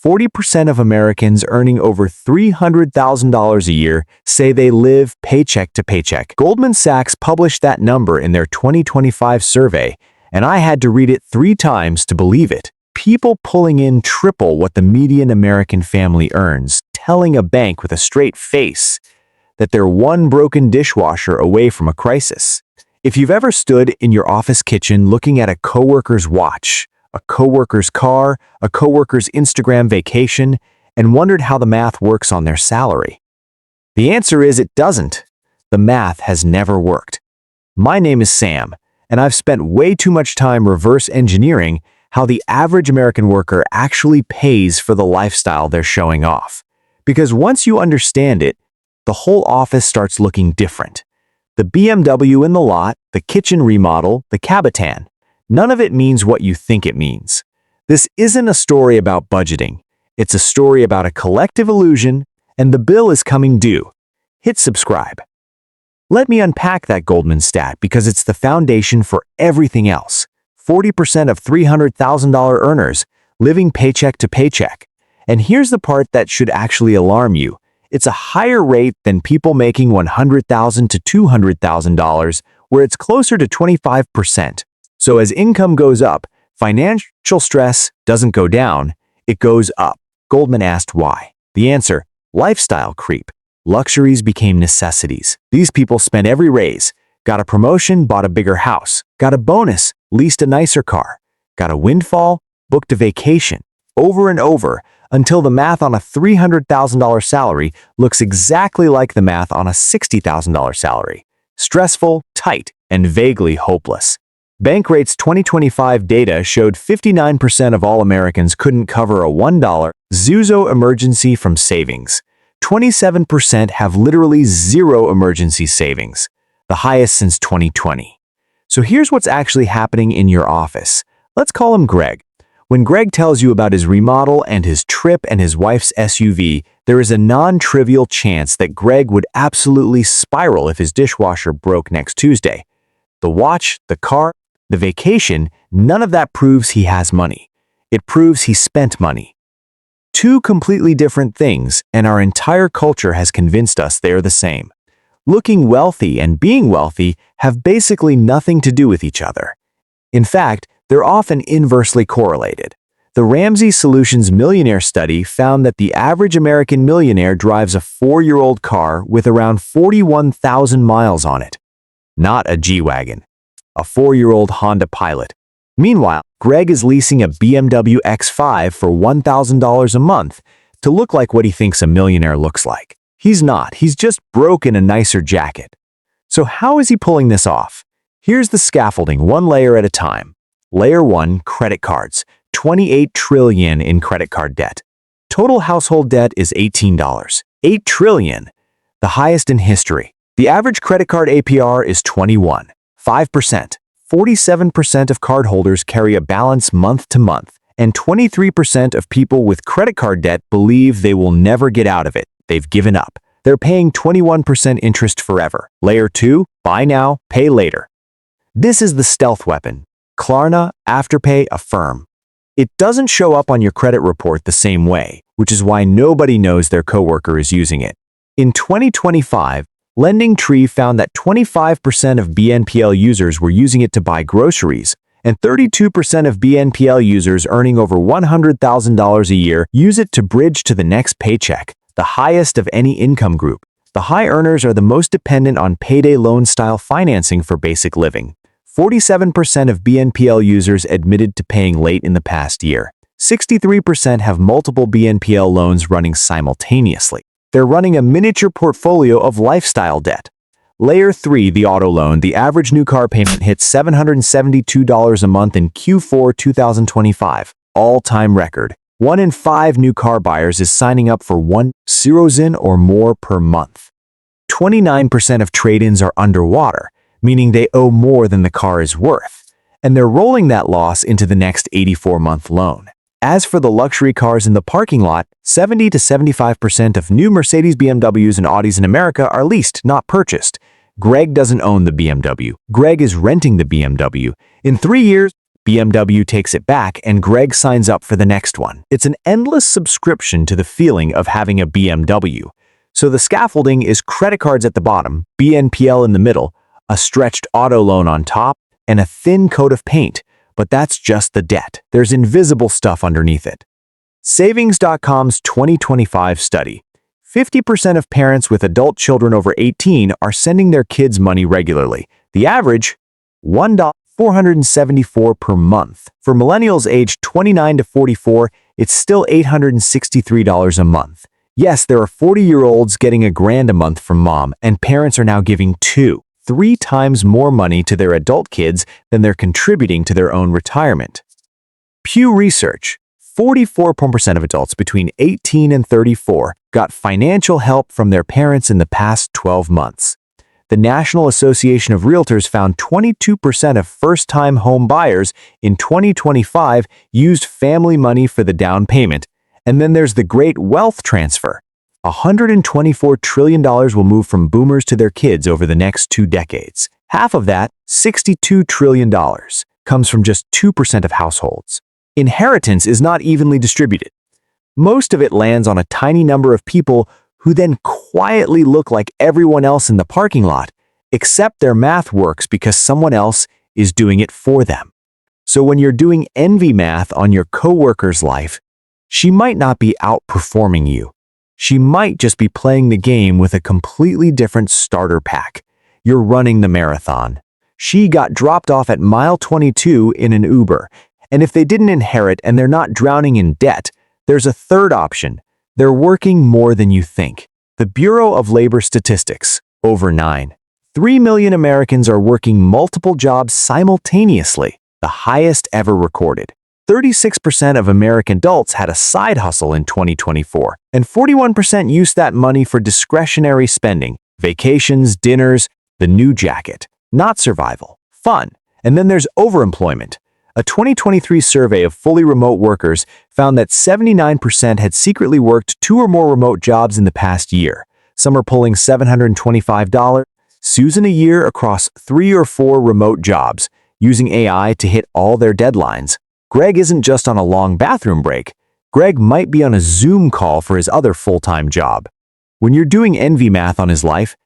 40% of Americans earning over $300,000 a year say they live paycheck to paycheck. Goldman Sachs published that number in their 2025 survey, and I had to read it 3 times to believe it. People pulling in triple what the median American family earns, telling a bank with a straight face that they're one broken dishwasher away from a crisis. If you've ever stood in your office kitchen looking at a coworker's watch, a coworker's car, a coworker's Instagram vacation, and wondered how the math works on their salary, the answer is it doesn't. The math has never worked. My name is Sam, and I've spent way too much time reverse engineering how the average American worker actually pays for the lifestyle they're showing off. Because once you understand it, the whole office starts looking different. The BMW in the lot, the kitchen remodel, the Cabotan. None of it means what you think it means. This isn't a story about budgeting. It's a story about a collective illusion, and the bill is coming due. Hit subscribe. Let me unpack that Goldman stat because it's the foundation for everything else. 40% of $300,000 earners living paycheck to paycheck. And here's the part that should actually alarm you. It's a higher rate than people making $100,000 to $200,000, where it's closer to 25%. So as income goes up, financial stress doesn't go down, it goes up. Goldman asked why. The answer, lifestyle creep. Luxuries became necessities. These people spent every raise, got a promotion, bought a bigger house, got a bonus, leased a nicer car, got a windfall, booked a vacation, over and over, until the math on a $300,000 salary looks exactly like the math on a $60,000 salary. Stressful, tight, and vaguely hopeless. Bankrate's 2025 data showed 59% of all Americans couldn't cover a $1 Zuzo emergency from savings. 27% have literally zero emergency savings, the highest since 2020. So here's what's actually happening in your office. Let's call him Greg. When Greg tells you about his remodel and his trip and his wife's SUV, there is a non-trivial chance that Greg would absolutely spiral if his dishwasher broke next Tuesday. The watch, the car, the vacation, none of that proves he has money. It proves he spent money. 2 completely different things, and our entire culture has convinced us they're the same. Looking wealthy and being wealthy have basically nothing to do with each other. In fact, they're often inversely correlated. The Ramsey Solutions Millionaire Study found that the average American millionaire drives a 4-year-old car with around 41,000 miles on it. Not a G-Wagon. A 4-year-old Honda Pilot. Meanwhile, Greg is leasing a BMW X5 for $1,000 a month to look like what he thinks a millionaire looks like. He's not. He's just broke in a nicer jacket. So how is he pulling this off? Here's the scaffolding, one layer at a time. Layer 1, credit cards. $28 trillion in credit card debt. Total household debt is $18. $8 trillion, the highest in history. The average credit card APR is 21.5%. 47% of cardholders carry a balance month to month, and 23% of people with credit card debt believe they will never get out of it. They've given up. They're paying 21% interest forever. Layer 2, buy now, pay later. This is the stealth weapon. Klarna, Afterpay, Affirm. It doesn't show up on your credit report the same way, which is why nobody knows their coworker is using it. In 2025, LendingTree found that 25% of BNPL users were using it to buy groceries, and 32% of BNPL users earning over $100,000 a year use it to bridge to the next paycheck, the highest of any income group. The high earners are the most dependent on payday loan-style financing for basic living. 47% of BNPL users admitted to paying late in the past year. 63% have multiple BNPL loans running simultaneously. They're running a miniature portfolio of lifestyle debt. Layer 3, the auto loan. The average new car payment hit $772 a month in Q4 2025, all-time record. 1 in 5 new car buyers is signing up for $1,000 or more per month. 29% of trade-ins are underwater, meaning they owe more than the car is worth, and they're rolling that loss into the next 84-month loan. As for the luxury cars in the parking lot, 70 to 75% of new Mercedes, BMWs, and Audis in America are leased, not purchased. Greg doesn't own the BMW. Greg is renting the BMW. In 3 years, BMW takes it back and Greg signs up for the next one. It's an endless subscription to the feeling of having a BMW. So the scaffolding is credit cards at the bottom, BNPL in the middle, a stretched auto loan on top, and a thin coat of paint. But that's just the debt. There's invisible stuff underneath it. Savings.com's 2025 study. 50% of parents with adult children over 18 are sending their kids money regularly. The average, $1,474 per month. For millennials aged 29 to 44, it's still $863 a month. Yes, there are 40-year-olds getting $1,000 a month from mom, and parents are now giving 3 times more money to their adult kids than they're contributing to their own retirement. Pew Research. 44% of adults between 18 and 34 got financial help from their parents in the past 12 months. The National Association of Realtors found 22% of first-time home buyers in 2025 used family money for the down payment. And then there's the great wealth transfer. $124 trillion will move from boomers to their kids over the next 2 decades. Half of that, $62 trillion, comes from just 2% of households. Inheritance is not evenly distributed. Most of it lands on a tiny number of people who then quietly look like everyone else in the parking lot, except their math works because someone else is doing it for them. So when you're doing envy math on your coworker's life, she might not be outperforming you. She might just be playing the game with a completely different starter pack. You're running the marathon. She got dropped off at mile 22 in an Uber. And if they didn't inherit and they're not drowning in debt, there's a third option. They're working more than you think. The Bureau of Labor Statistics, over 3 million Americans are working multiple jobs simultaneously, the highest ever recorded. 36% of American adults had a side hustle in 2024, and 41% used that money for discretionary spending, vacations, dinners, the new jacket, not survival, fun. And then there's overemployment. A 2023 survey of fully remote workers found that 79% had secretly worked 2 or more remote jobs in the past year. Some are pulling $725 a year across 3 or 4 remote jobs, using AI to hit all their deadlines. Greg isn't just on a long bathroom break. Greg might be on a Zoom call for his other full-time job. When you're doing envy math on his life,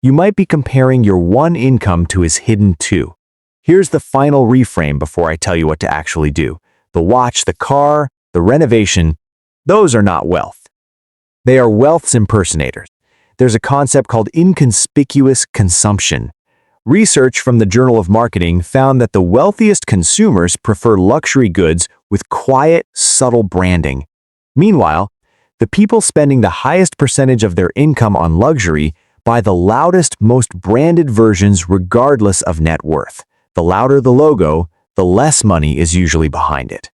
you might be comparing your one income to his hidden 2. Here's the final reframe before I tell you what to actually do. The watch, the car, the renovation, those are not wealth. They are wealth's impersonators. There's a concept called inconspicuous consumption. Research from the Journal of Marketing found that the wealthiest consumers prefer luxury goods with quiet, subtle branding. Meanwhile, the people spending the highest percentage of their income on luxury buy the loudest, most branded versions regardless of net worth. The louder the logo, the less money is usually behind it.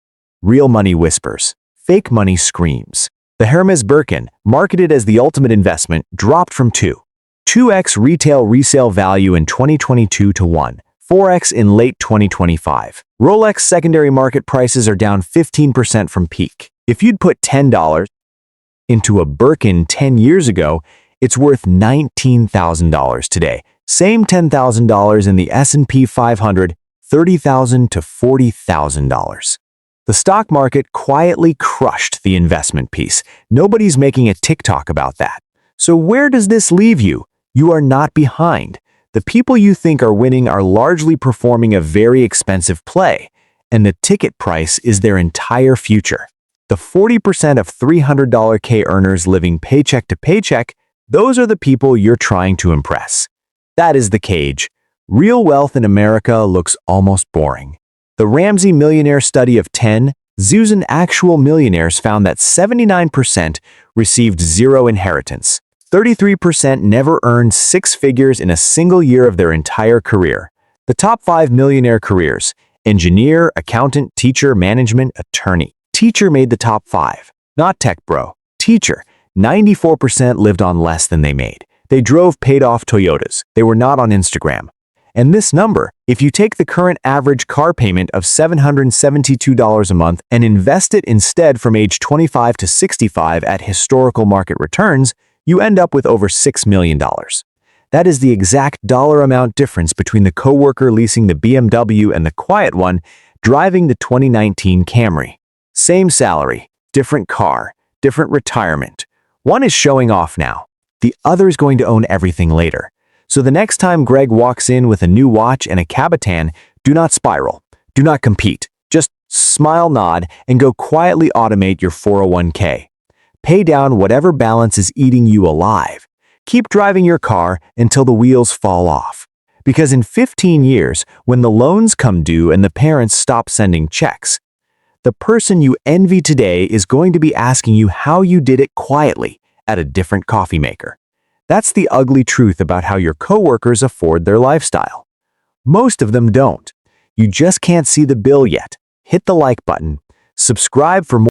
Real money whispers. Fake money screams. The Hermes Birkin, marketed as the ultimate investment, dropped from 2x retail resale value in 2022 to 4x in late 2025. Rolex secondary market prices are down 15% from peak. If you'd put $10 into a Birkin 10 years ago, it's worth $19,000 today. Same $10,000 in the S&P 500, $30,000 to $40,000. The stock market quietly crushed the investment piece. Nobody's making a TikTok about that. So where does this leave you? You are not behind. The people you think are winning are largely performing a very expensive play, and the ticket price is their entire future. The 40% of $300K earners living paycheck to paycheck, those are the people you're trying to impress. That is the cage. Real wealth in America looks almost boring. The Ramsey Millionaire Study of 10 Zuzan actual millionaires found that 79% received 0 inheritance. 33% never earned 6 figures in a single year of their entire career. The top 5 millionaire careers: engineer, accountant, teacher, management, attorney. Teacher made the top 5. Not tech bro. Teacher. 94% lived on less than they made. They drove paid-off Toyotas. They were not on Instagram. And this number, if you take the current average car payment of $772 a month and invest it instead from age 25 to 65 at historical market returns, you end up with over $6 million. That is the exact dollar amount difference between the coworker leasing the BMW and the quiet one driving the 2019 Camry. Same salary, different car, different retirement. One is showing off now. The other is going to own everything later. So the next time Greg walks in with a new watch and a Cabotan, do not spiral. Do not compete. Just smile, nod, and go quietly automate your 401k. Pay down whatever balance is eating you alive. Keep driving your car until the wheels fall off. Because in 15 years, when the loans come due and the parents stop sending checks, the person you envy today is going to be asking you how you did it quietly at a different coffee maker. That's the ugly truth about how your coworkers afford their lifestyle. Most of them don't. You just can't see the bill yet. Hit the like button. Subscribe for more.